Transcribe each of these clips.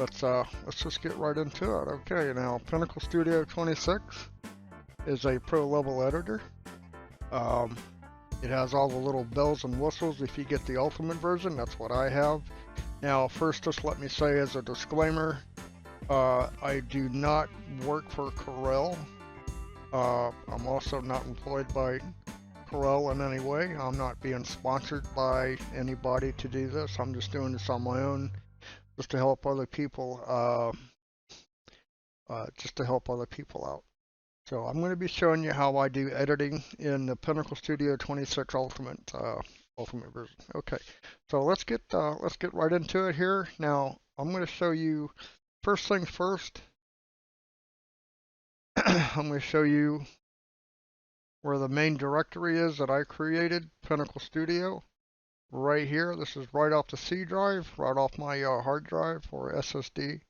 let's just get right into it. Okay, now Pinnacle Studio 26 is a pro level editor. Um, it has all the little bells and whistles. If you get the ultimate version, that's what I have. Now, first, just let me say as a disclaimer, I do not work for Corel. I'm also not employed by Corel in any way. I'm not being sponsored by anybody to do this. I'm just doing this on my own, just to help other people. Out. So I'm going to be showing you how I do editing in the Pinnacle Studio 26 Ultimate version. Okay, so let's get right into it here. Now I'm going to show you first things first. I'm going to show you where the main directory is that I created, Pinnacle Studio. Right here, this is right off the C drive, right off my hard drive or SSD.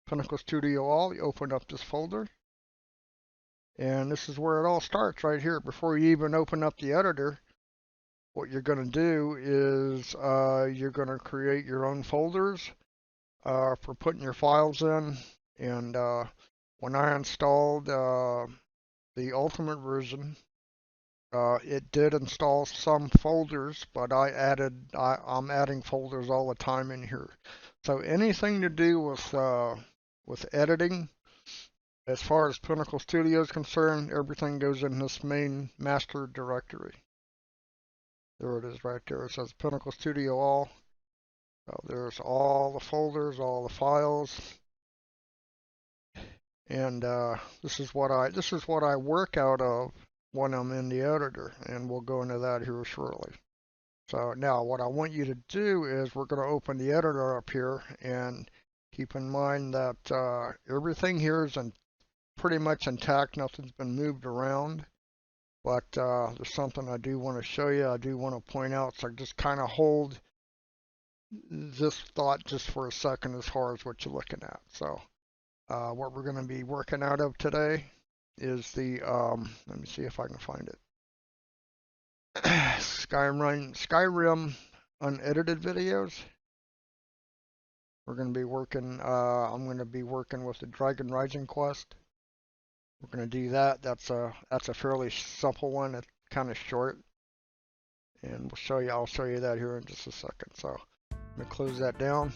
Pinnacle Studio All, you open up this folder. And this is where it all starts right here. Before you even open up the editor, what you're going to do is you're going to create your own folders for putting your files in. And when I installed the Ultimate version, it did install some folders, but I'm adding folders all the time in here. So anything to do with editing, as far as Pinnacle Studio is concerned, everything goes in this main master directory. There it is right there. It says Pinnacle Studio All. So there's all the folders, all the files. And this is what I work out of when I'm in the editor, and we'll go into that here shortly. So now what I want you to do is we're going to open the editor up here, and keep in mind that everything here is pretty much intact. Nothing's been moved around, but there's something I do want to show you. I do want to point out, so just kind of hold this thought just for a second as far as what you're looking at. So what we're going to be working out of today is the, let me see if I can find it, Skyrim unedited videos. We're going to be working, I'm going to be working with the Dragon Rising quest. We're going to do that. That's a fairly simple one. It's kind of short, and I'll show you that here in just a second. So I'm going to close that down.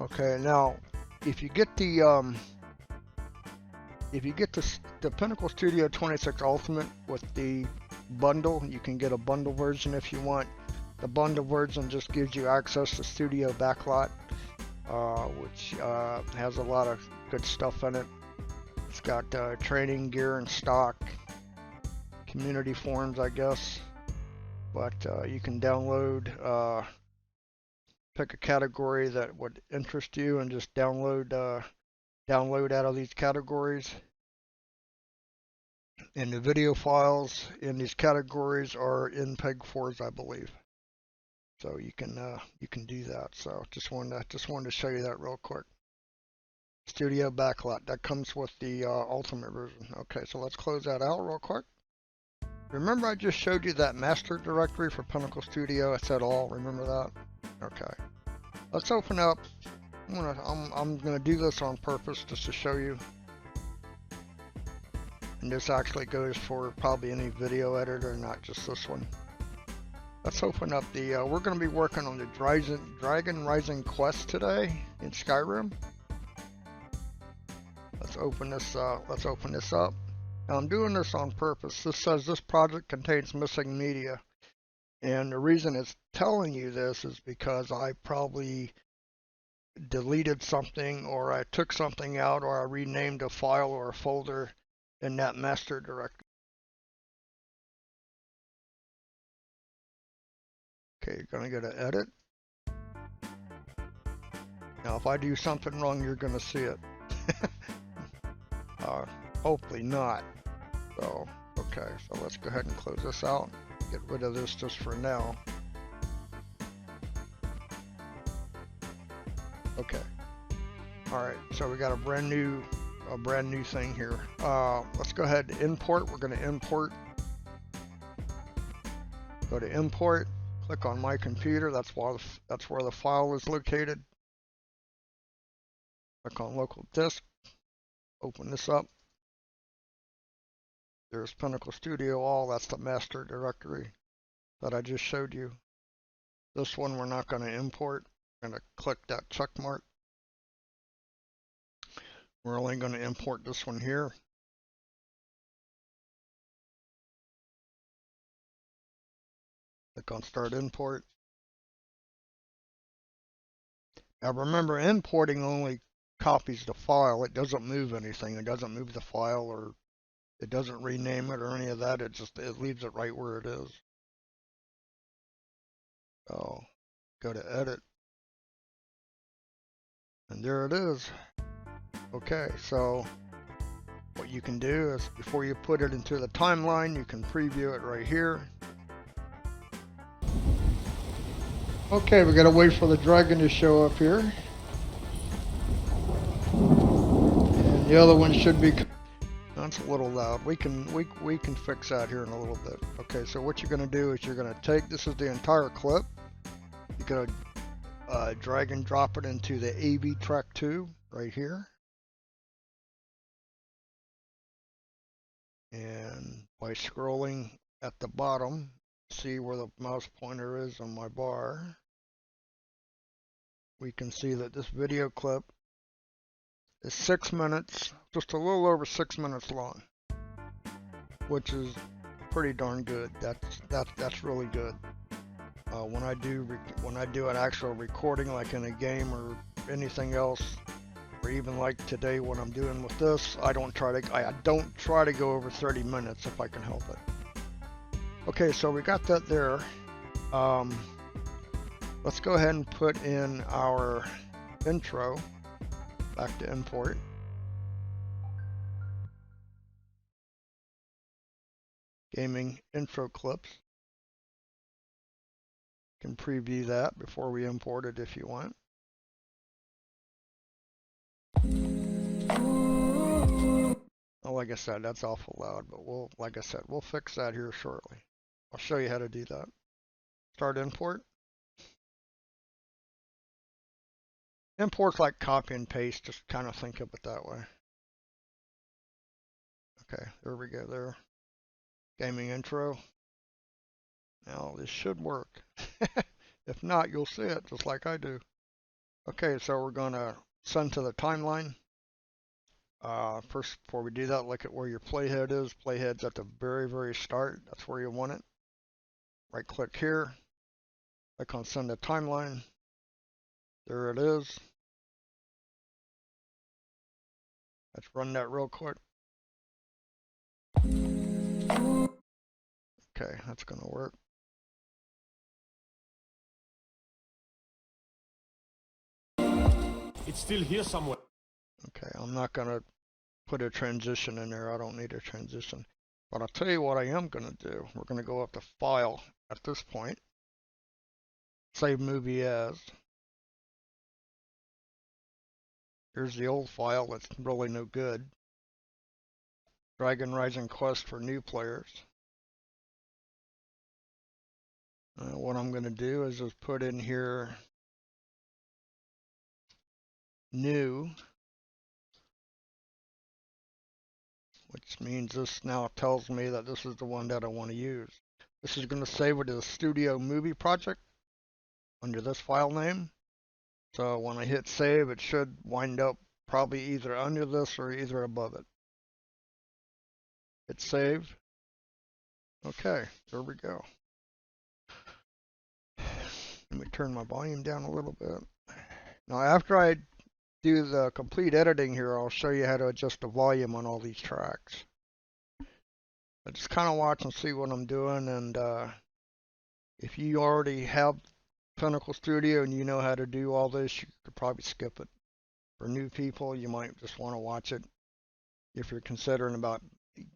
Okay, now if you get the Pinnacle Studio 26 Ultimate with the bundle, you can get a bundle version if you want. The bundle version just gives you access to Studio Backlot, which has a lot of good stuff in it. It's got training gear and stock, community forums, I guess. But you can download, pick a category that would interest you, and just download out of these categories. And the video files in these categories are in PEG-4s, I believe. So you can do that. So just wanted to show you that real quick. Studio Backlot, that comes with the Ultimate version. Okay, so let's close that out real quick. Remember I just showed you that master directory for Pinnacle Studio? I said all, remember that? Okay. Let's open up. I'm gonna do this on purpose just to show you. And this actually goes for probably any video editor, not just this one. Let's open up the, we're gonna be working on the Dragon Rising quest today in Skyrim. Let's open this up. Now I'm doing this on purpose. This says this project contains missing media. And the reason it's telling you this is because I probably deleted something, or I took something out, or I renamed a file or a folder in that master directory. Okay, you're gonna go to edit. Now if I do something wrong, you're gonna see it. Hopefully not. So, okay, so let's go ahead and close this out. Get rid of this just for now. Okay. All right, so we got a brand new thing here. Let's go ahead and import. We're going to import. Go to import. Click on my computer. That's where the file is located. Click on local disk, open this up. There's Pinnacle Studio All, that's the master directory that I just showed you. This one we're not going to import. I'm going to click that check mark. We're only going to import this one here. Click on Start Import. Now remember, importing only copies the file. It doesn't move anything. It doesn't move the file, or it doesn't rename it or any of that. It leaves it right where it is. So go to Edit, and there it is. Okay, so what you can do is, before you put it into the timeline, you can preview it right here. Okay, we gotta wait for the dragon to show up here. And the other one should be, that's a little loud. We can fix that here in a little bit. Okay, so what you're gonna do is you're gonna take, this is the entire clip. You're gonna drag and drop it into the AV track 2 right here. And by scrolling at the bottom, see where the mouse pointer is on my bar, we can see that this video clip is 6 minutes, just a little over 6 minutes long, which is pretty darn good. That's really good. When I do an actual recording, like in a game or anything else, or even like today when I'm doing with this, I don't try to go over 30 minutes if I can help it. Okay, so we got that there. Let's go ahead and put in our intro. Back to import. Gaming intro clips. You can preview that before we import it if you want. Oh, like I said, that's awful loud, but like I said, we'll fix that here shortly. I'll show you how to do that. Start import. Import's like copy and paste, just kind of think of it that way. Okay, there we go there. Gaming intro. Now this should work. If not, you'll see it just like I do. Okay, so we're gonna send to the timeline. First, before we do that, look at where your playhead is. Playhead's at the very, very start. That's where you want it. Right click here. Click on send to timeline. There it is. Let's run that real quick. Okay, that's gonna work. It's still here somewhere. Okay, I'm not gonna put a transition in there. I don't need a transition. But I'll tell you what I am gonna do. We're gonna go up to File at this point. Save movie as. Here's the old file that's really no good. Dragon Rising Quest for new players. What I'm gonna do is just put in here new, which means this now tells me that this is the one that I want to use. This is going to save it as a studio movie project under this file name. So when I hit save, it should wind up probably either under this or either above it. Hit save. Okay, there we go. Let me turn my volume down a little bit. Now after I do the complete editing here, I'll show you how to adjust the volume on all these tracks. I just kind of watch and see what I'm doing, and if you already have Pinnacle Studio and you know how to do all this, you could probably skip it. For new people, you might just want to watch it if you're considering about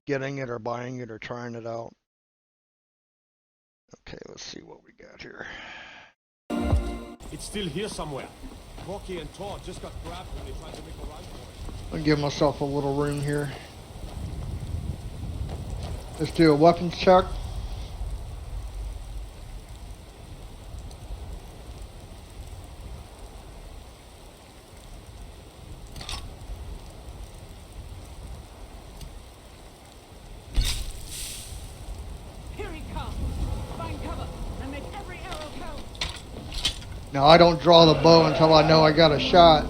getting it or buying it or trying it out. Okay, let's see what we got here. It's still here somewhere. Rocky and Thor just got grabbed when they tried to make a run for it. I'll give myself a little room here. Let's do a weapons check. Now I don't draw the bow until I know I got a shot.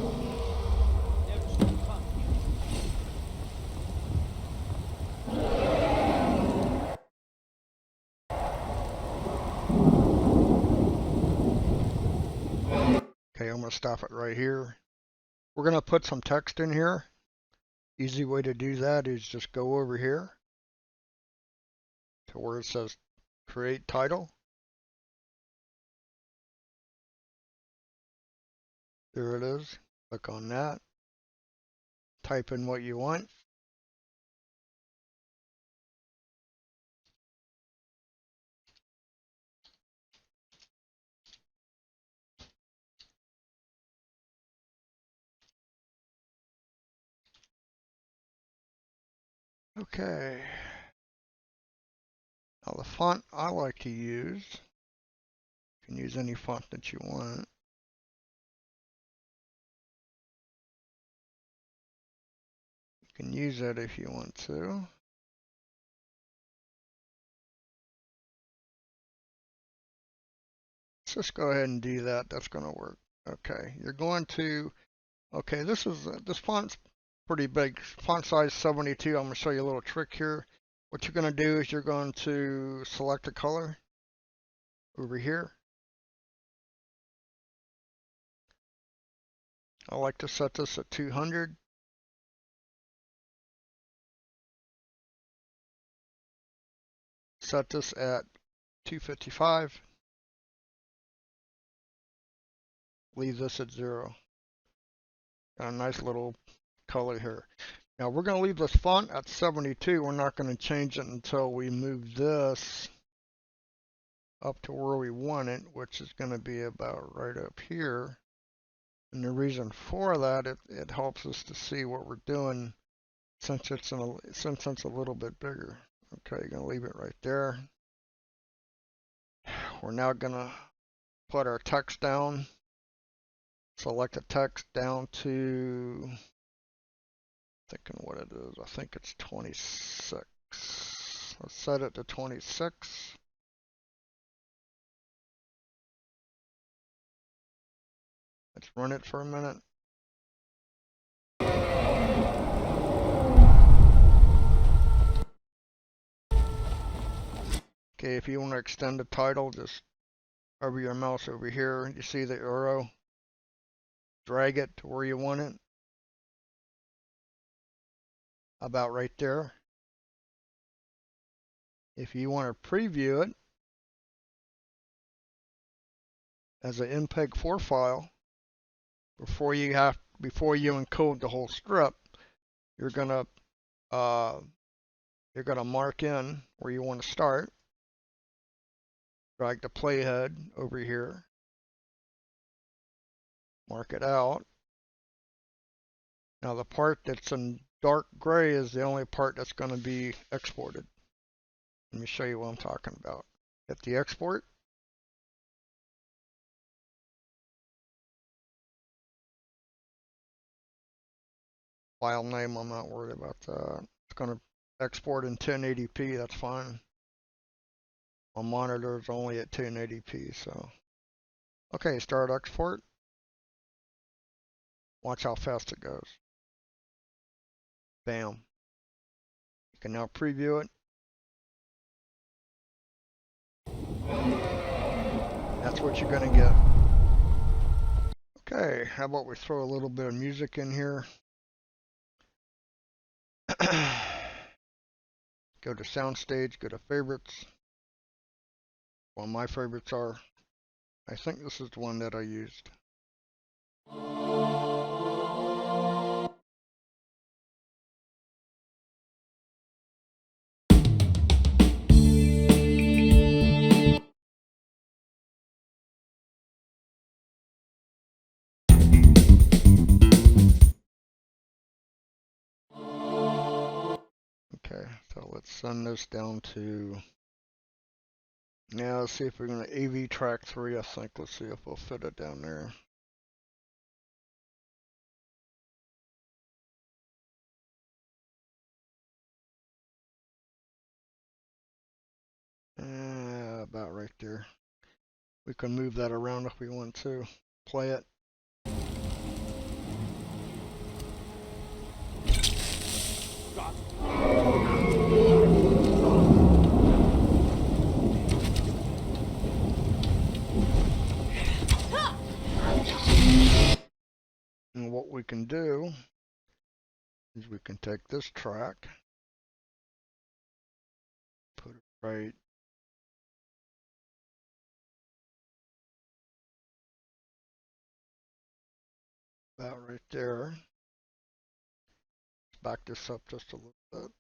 Okay, I'm gonna stop it right here. We're gonna put some text in here. Easy way to do that is just go over here to where it says create title. There it is. Click on that. Type in what you want. Okay. Now the font I like to use, you can use any font that you want. You can use that if you want to. Let's just go ahead and do that. That's going to work. Okay, you're going to, okay, this font's pretty big. Font size 72. I'm going to show you a little trick here. What you're going to do is you're going to select a color over here. I like to set this at 200. Set this at 255. Leave this at 0. Got a nice little color here. Now we're going to leave this font at 72. We're not going to change it until we move this up to where we want it, which is going to be about right up here. And the reason for that, it helps us to see what we're doing since it's a little bit bigger. Okay, you're going to leave it right there. We're now going to put our text down. Select the text down to, thinking what it is, I think it's 26. Let's set it to 26. Let's run it for a minute. Okay, if you want to extend the title, just hover your mouse over here. You see the arrow? Drag it to where you want it. About right there. If you want to preview it as an MPEG-4 file, before you encode the whole strip, you're gonna mark in where you want to start. Drag the playhead over here. Mark it out. Now the part that's in dark gray is the only part that's going to be exported. Let me show you what I'm talking about. Hit the export. File name, I'm not worried about that. It's going to export in 1080p, that's fine. My monitor is only at 1080p, so. Okay, start export. Watch how fast it goes. Bam. You can now preview it. That's what you're going to get. Okay, how about we throw a little bit of music in here. Go to soundstage, go to favorites. Well, my favorites are, I think this is the one that I used. Okay, so let's send this down to, now let's see if we're going to AV track 3, I think. Let's see if we'll fit it down there. About right there. We can move that around if we want to. Play it. And what we can do is we can take this track, put it right about right there. Back this up just a little bit.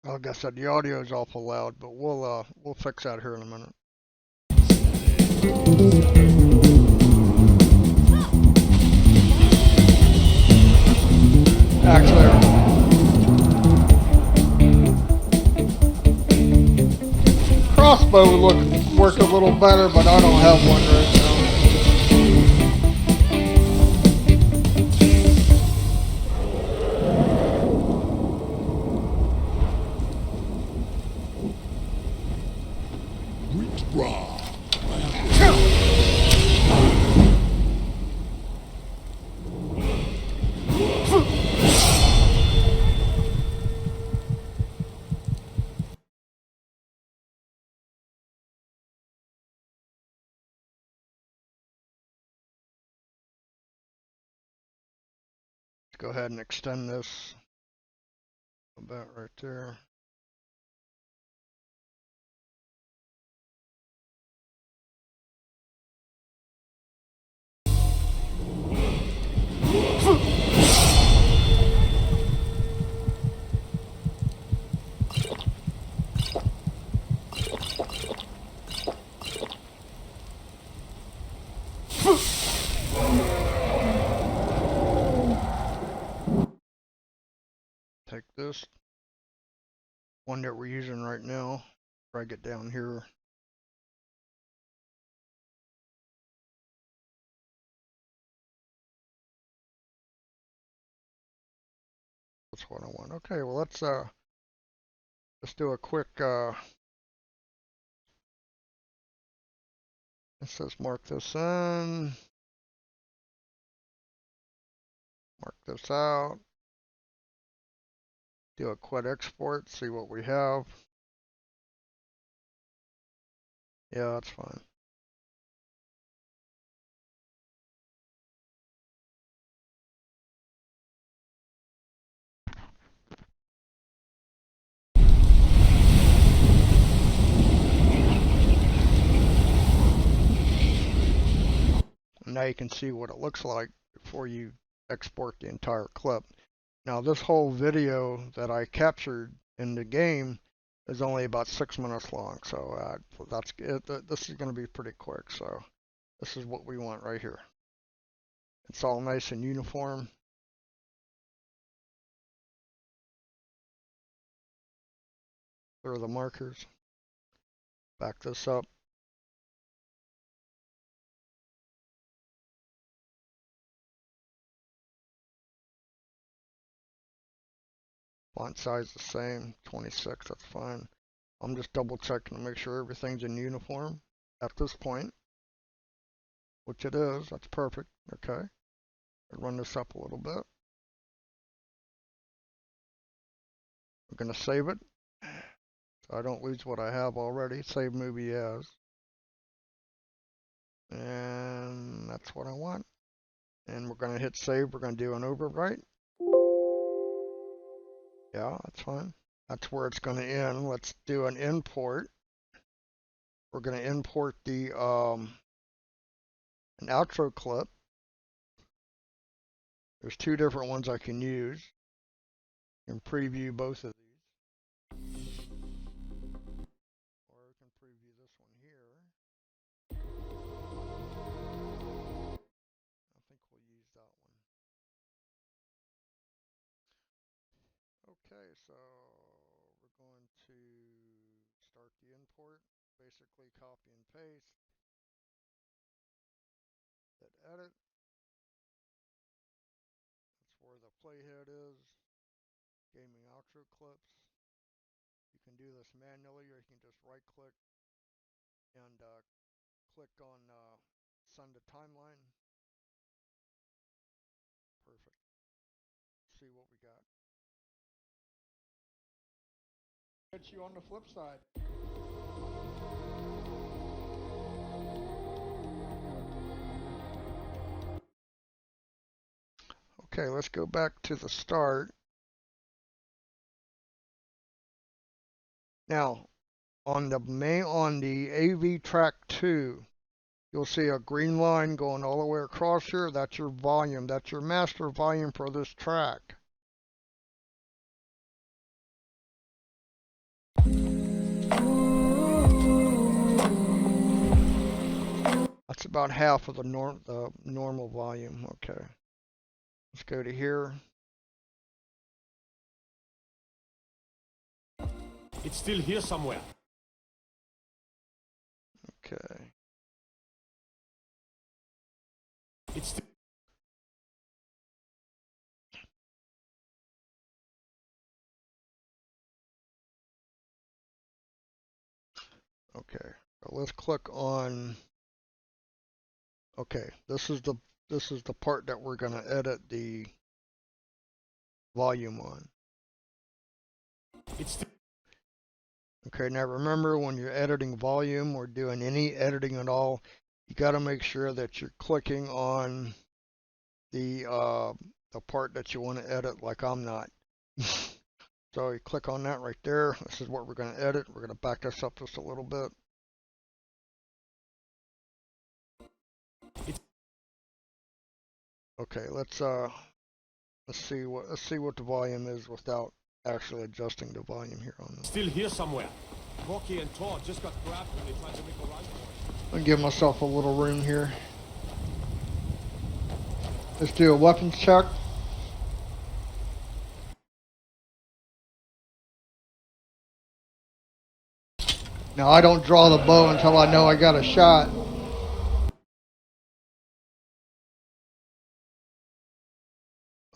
Like I said, the audio is awful loud, but we'll fix that here in a minute. Actually, crossbow would work a little better, but I don't have one right now. Go ahead and extend this about right there. Take this one that we're using right now, drag it down here. That's what I want. Okay, well let's do a quick let's just mark this in, mark this out, do a quick export, see what we have. Yeah, that's fine. Now you can see what it looks like before you export the entire clip. Now this whole video that I captured in the game is only about 6 minutes long, so that's it. This is going to be pretty quick. So this is what we want right here. It's all nice and uniform. There are the markers. Back this up. Font size the same, 26, that's fine. I'm just double checking to make sure everything's in uniform at this point, which it is. That's perfect. Okay. I'll run this up a little bit. I'm going to save it so I don't lose what I have already. Save movie as. And that's what I want. And we're going to hit save. We're going to do an overwrite. Yeah, that's fine. That's where it's going to end. Let's do an import. We're going to import the an outro clip. There's two different ones I can use. You can preview both of these. Or we can preview this one here. I think we'll use that one. Okay, so we're going to start the import. Basically copy and paste. Hit edit. That's where the playhead is. Gaming outro clips. You can do this manually, or you can just right click and click on send to timeline. Perfect. See what we got. Catch you on the flip side. Okay, let's go back to the start. Now, on the AV track 2, you'll see a green line going all the way across here. That's your volume. That's your master volume for this track. That's about half of the normal volume. Okay. Let's go to here. It's still here somewhere. Okay. It's still... Okay. So let's click on. Okay. This is the part that we're going to edit the volume on. It's still... Okay, now remember, when you're editing volume or doing any editing at all, you got to make sure that you're clicking on the part that you want to edit, like I'm not. So you click on that right there. This is what we're going to edit. We're going to back this up just a little bit. Okay, let's see what the volume is without actually adjusting the volume here on this. Still here somewhere. Rocky and Todd just got grabbed when they tried to make a run for it. I'll give myself a little room here. Let's do a weapons check. Now I don't draw the bow until I know I got a shot.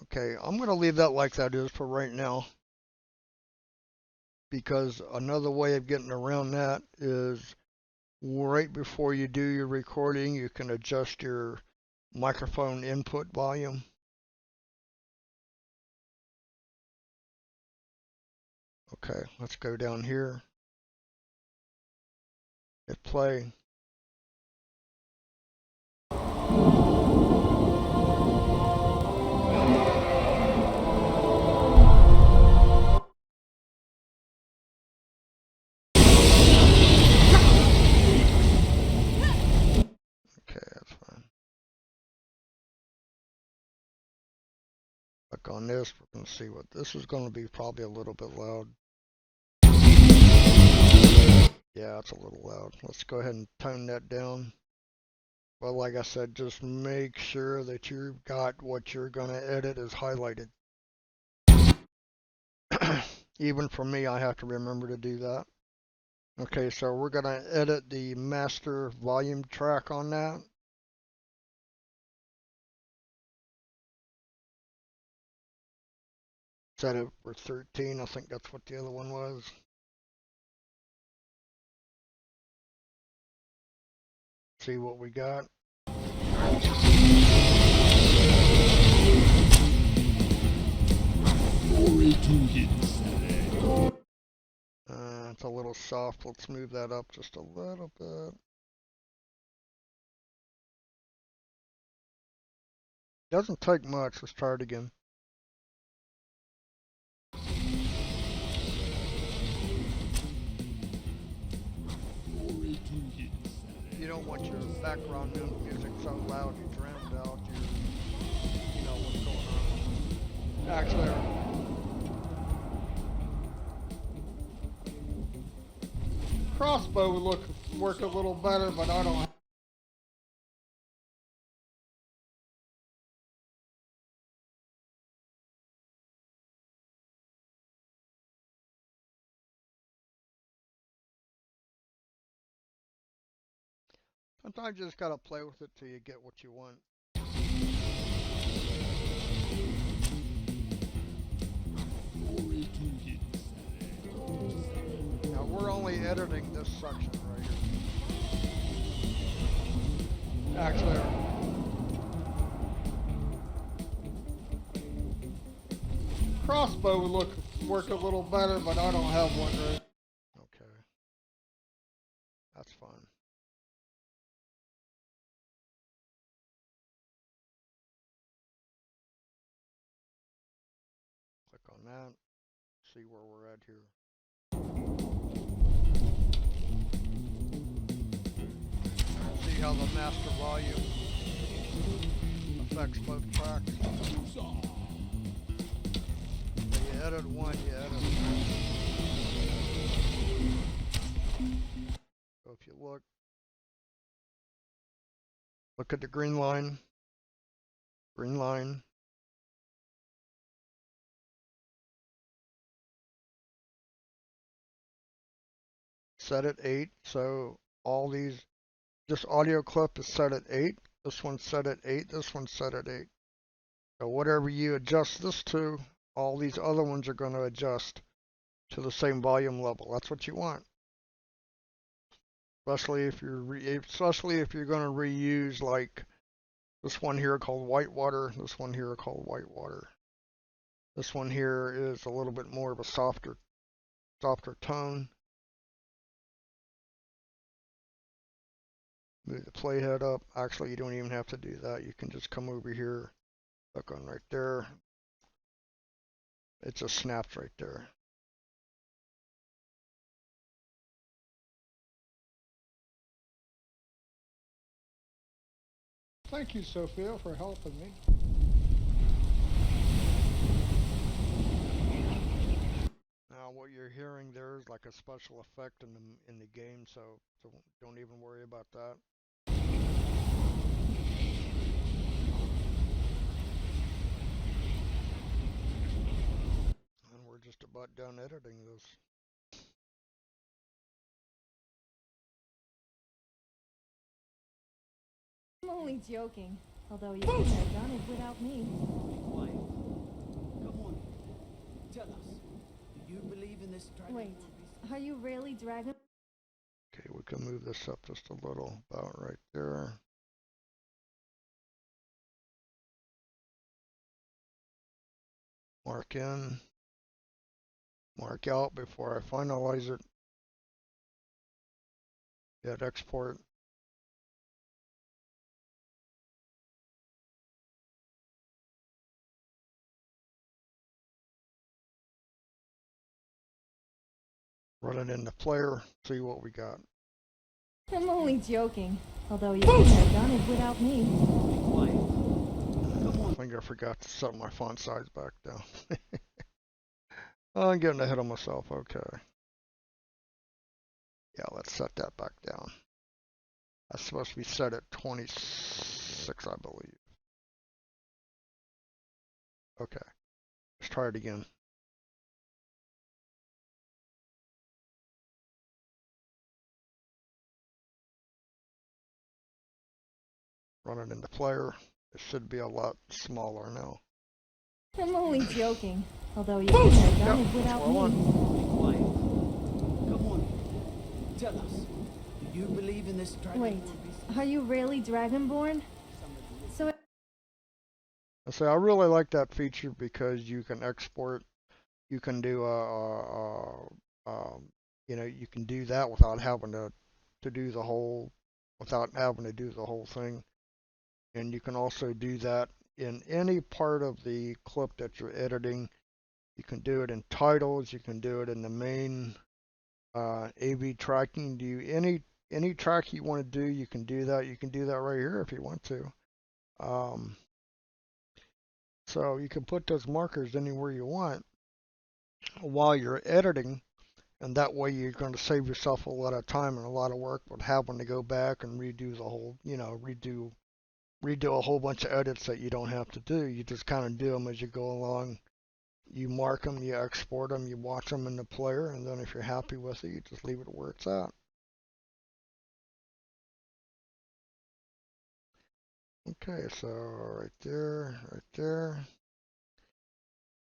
Okay, I'm going to leave that like that is for right now, because another way of getting around that is right before you do your recording, you can adjust your microphone input volume. Okay, let's go down here. Hit play. Okay, that's fine. Click on this. We're going to see what this is going to be. Probably a little bit loud. Yeah, it's a little loud. Let's go ahead and tone that down. But like I said, just make sure that you've got what you're going to edit is highlighted. Even for me, I have to remember to do that. Okay, so we're going to edit the master volume track on that. Set it for 13. I think that's what the other one was. See what we got. It's a little soft. Let's move that up just a little bit. Doesn't take much. Let's try it again. You don't want your background music so loud you drown out you know what's going on. Actually, crossbow would work a little better, but I don't Sometimes you just gotta play with it till you get what you want. Now we're only editing this section right here. Actually, crossbow would work a little better, but I don't have one right. Okay, that's fine. Click on that. See where we're at here. See how the master volume affects both tracks. So you edit one, you edit one. So if you look at the green line, set at 8. So all these, this audio clip is set at 8. This one's set at 8. This one's set at 8. So whatever you adjust this to, all these other ones are going to adjust to the same volume level. That's what you want. Especially if you're going to reuse like this one here called Whitewater, this one here called Whitewater. This one here is a little bit more of a softer tone. Move the playhead up. Actually, you don't even have to do that. You can just come over here, click on right there. It just snaps right there. Thank you, Sophia, for helping me. Now, what you're hearing there is like a special effect in the game, so don't even worry about that. And we're just about done editing this. I'm only joking, although you could have done it without me. Why? Come on, tell us. Do you believe in this dragon? Wait, are you really Dragon? Okay, we can move this up just a little, about right there. Mark in, mark out before I finalize it. Hit export. Run it in the player, see what we got. I'm only joking, although you could have done it without me. Why? Come on. I think I forgot to set my font size back down. Oh, I'm getting ahead of myself, okay. Yeah, let's set that back down. That's supposed to be set at 26, I believe. Okay, let's try it again. Run it in the player. It should be a lot smaller now. I'm only joking, although you could have done it without me. Why? Come on, tell us. Do you believe in this dragon? Wait, are you really Dragonborn? So I say I really like that feature because you can export. You can do you can do that without having to do the whole, without having to do the whole thing. And you can also do that in any part of the clip that you're editing. You can do it in titles. You can do it in the main AV tracking. Do any track you want to do, you can do that. You can do that right here if you want to. So you can put those markers anywhere you want while you're editing, and that way you're going to save yourself a lot of time and a lot of work with having to go back and redo the whole, redo a whole bunch of edits that you don't have to do. You just kind of do them as you go along. You mark them, you export them, you watch them in the player, and then if you're happy with it, you just leave it where it's at. Okay, so right there, right there.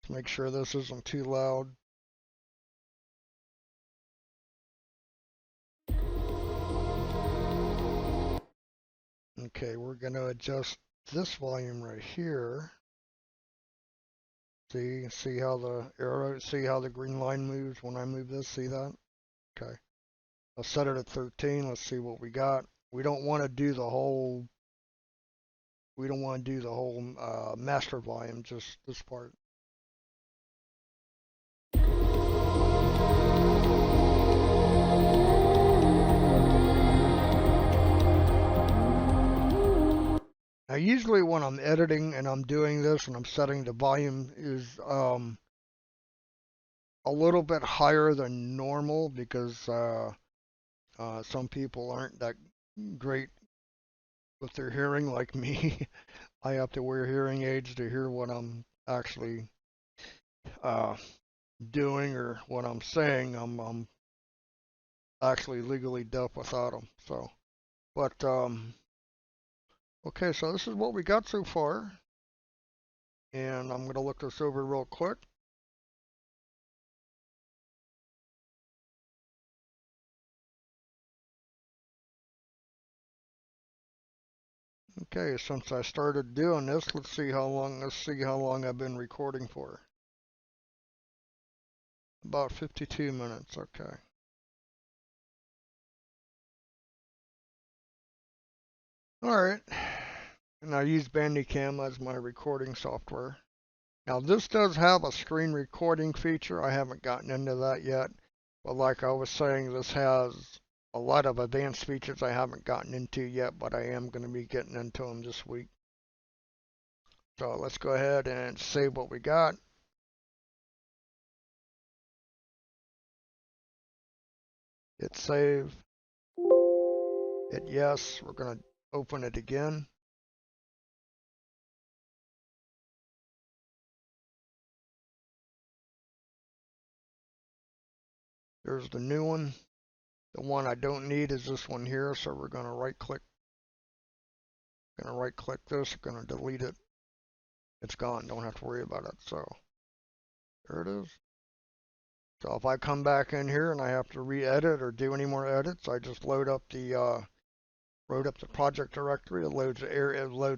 Let's make sure this isn't too loud. Okay, we're going to adjust this volume right here. See how the arrow, see how the green line moves when I move this, see that? Okay. I'll set it at 13. Let's see what we got. We don't want to do the whole master volume, just this part. Now usually when I'm editing and I'm doing this and I'm setting the volume is a little bit higher than normal because some people aren't that great with their hearing like me. I have to wear hearing aids to hear what I'm actually uh, doing or what I'm saying. I'm actually legally deaf without them. So, but okay, so this is what we got so far, and I'm gonna look this over real quick. Okay, since I started doing this, let's see how long I've been recording for. About 52 minutes, okay. Alright, and I use Bandicam as my recording software. Now this does have a screen recording feature. I haven't gotten into that yet, but like I was saying, this has a lot of advanced features I haven't gotten into yet, but I am going to be getting into them this week. So let's go ahead and save what we got. Hit save. Hit yes. We're going to open it again. There's the new one. The one I don't need is this one here, so we're going to right click. This, going to delete it. It's gone. Don't have to worry about it. So there it is. So if I come back in here and I have to re-edit or do any more edits, I just load up the project directory. It loads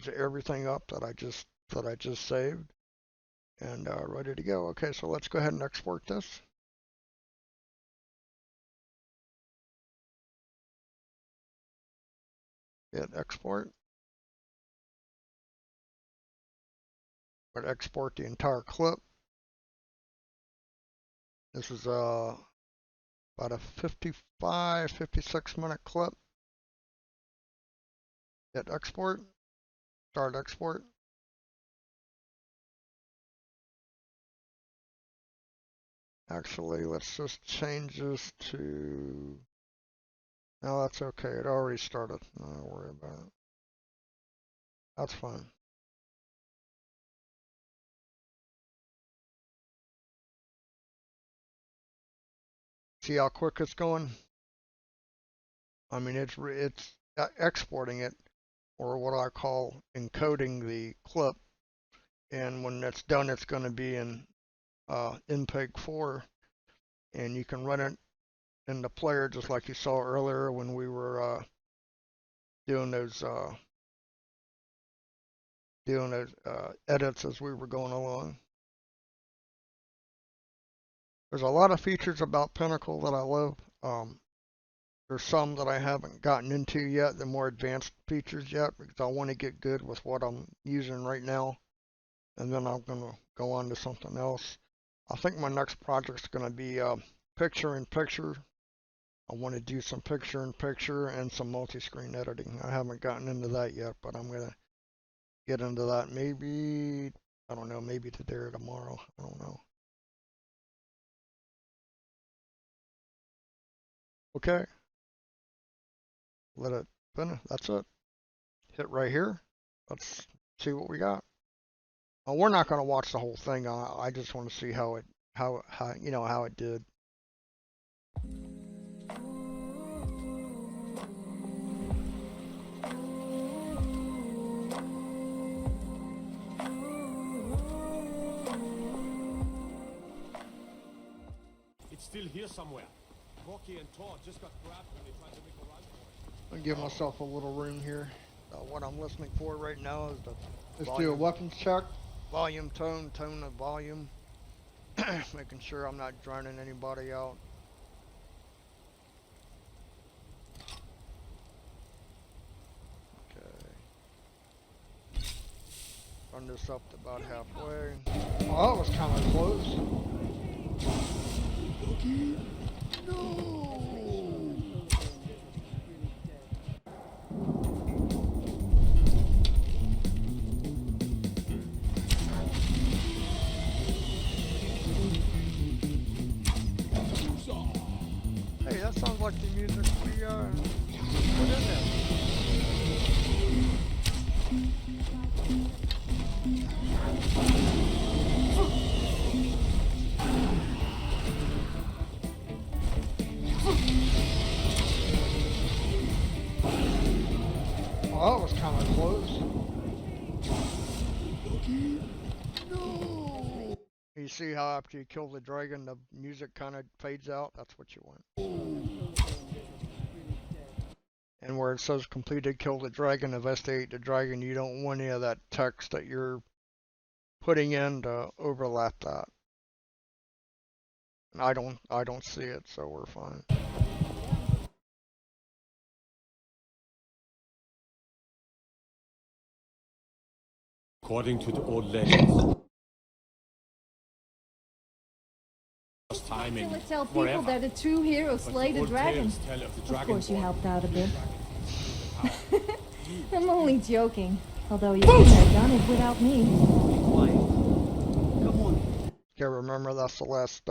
everything up that I just saved, and ready to go. Okay, so let's go ahead and export this. Hit export. But export the entire clip. This is about a 55, 56-minute clip. Hit export. Start export. Actually, let's just change this to... No, that's okay. It already started. No, don't worry about it. That's fine. See how quick it's going? I mean, it's exporting it, or what I call encoding the clip. And when that's done, it's going to be in MPEG 4, and you can run it in the player just like you saw earlier when we were doing those edits as we were going along. There's a lot of features about Pinnacle that I love. There's some that I haven't gotten into yet, the more advanced features yet, because I want to get good with what I'm using right now, and then I'm going to go on to something else. I think my next project's going to be picture-in-picture. I want to do some picture-in-picture and some multi-screen editing. I haven't gotten into that yet, but I'm going to get into that maybe, I don't know, maybe today or tomorrow. I don't know. Okay. Let it finish. That's it. Hit right here. Let's see what we got. We're not going to watch the whole thing. I just want to see how it did. still here somewhere. Rocky and Todd just got grabbed when they tried to make a run for it. I'll give myself a little room here. What I'm listening for right now is the let's do a Volume. weapons check. Volume, tone of volume. Making sure I'm not drowning anybody out. Okay. Run this up to about halfway. Oh, that was kind of close. No! Hey, that sounds like the music we put in there. Oh, that was kind of close. No! You see how after you kill the dragon, the music kind of fades out? That's what you want. And where it says completed kill the dragon, investigate the dragon, you don't want any of that text that you're putting in to overlap that. And I don't see it, so we're fine. According to the old legends, first time in Still tell people forever. that a true hero But slayed the a old dragon. tales tell of the Of dragon course you born. helped out a bit. I'm only joking. Although you couldn't have done it without me. Quiet. Come on. Okay, remember that's the last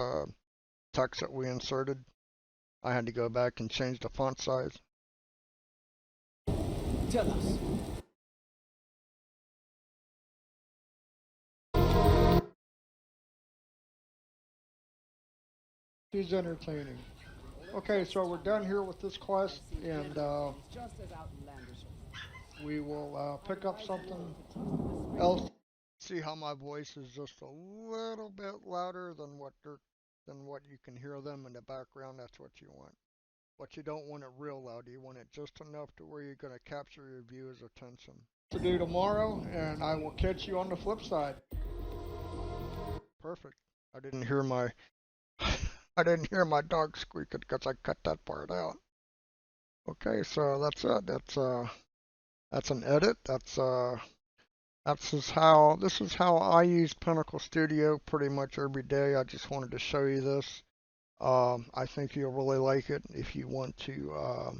text that we inserted. I had to go back and change the font size. Tell us. She's entertaining. Okay, so we're done here with this quest, and we will pick up something else. See how my voice is just a little bit louder than what you can hear them in the background. That's what you want. But you don't want it real loud. You want it just enough to where you're going to capture your viewer's attention. To do tomorrow, and I will catch you on the flip side. Perfect. I didn't hear my dog squeaking because I cut that part out. Okay, so that's it. That's an edit. This is how I use Pinnacle Studio pretty much every day. I just wanted to show you this. I think you'll really like it. If you want to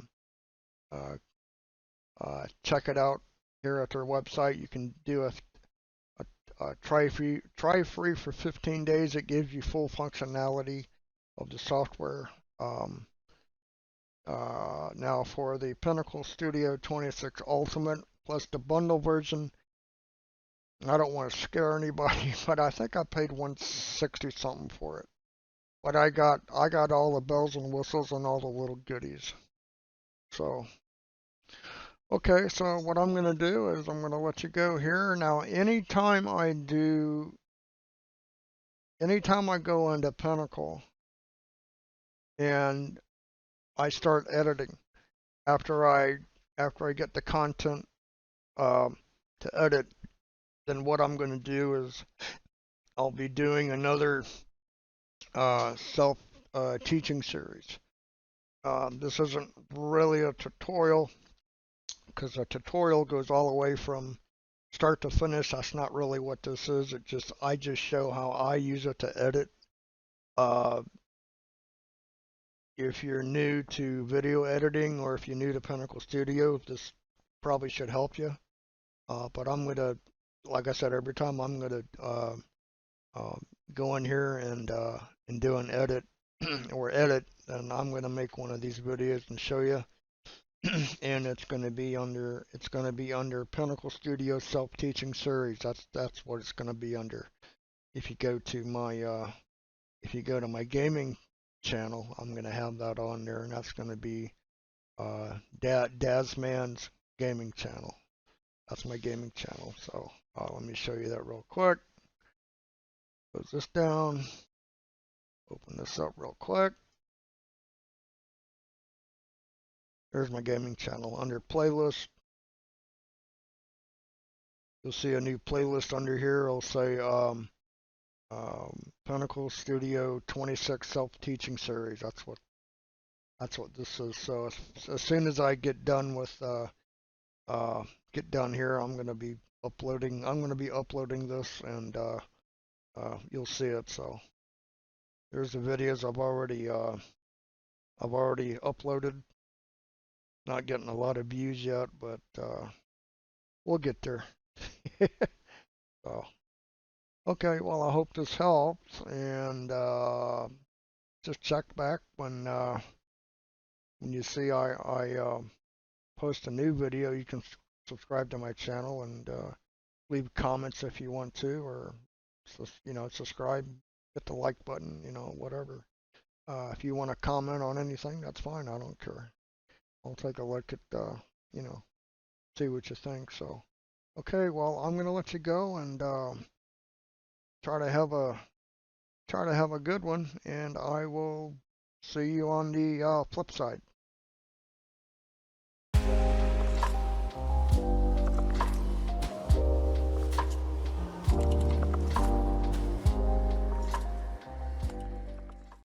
check it out here at their website, you can do a try free for 15 days. It gives you full functionality of the software. Now for the Pinnacle Studio 26 Ultimate plus the bundle version, I don't want to scare anybody, but I think I paid $160 something for it. But I got all the bells and whistles and all the little goodies. So okay, so what I'm gonna do is I'm gonna let you go here. Now anytime I go into Pinnacle and I start editing after I get the content to edit, then what I'm going to do is I'll be doing another self teaching series. This isn't really a tutorial because a tutorial goes all the way from start to finish. That's not really what this is. I just show how I use it to edit. If you're new to video editing or if you're new to Pinnacle Studio, this probably should help you. But I'm going to, like I said, every time I'm going to go in here and do an edit or edit, and I'm going to make one of these videos and show you. And it's going to be under Pinnacle Studio Self-Teaching Series. That's what it's going to be under. If you go to my gaming channel, I'm going to have that on there, and that's going to be Dazman's gaming channel. That's my gaming channel. So let me show you that real quick. Close this down. Open this up real quick. There's my gaming channel. Under playlist, you'll see a new playlist under here. It'll say Pinnacle Studio 26 Self-Teaching Series. That's what this is. So as soon as I get done with get done here, I'm gonna be uploading. This, and you'll see it. So there's the videos I've already uploaded. Not getting a lot of views yet, but we'll get there. So, okay, well, I hope this helps, and just check back when you see I post a new video. You can subscribe to my channel and leave comments if you want to, or subscribe, hit the like button, whatever. If you want to comment on anything, that's fine. I don't care. I'll take a look at see what you think. So, okay, well, I'm gonna let you go and try to have a good one, and I will see you on the flip side.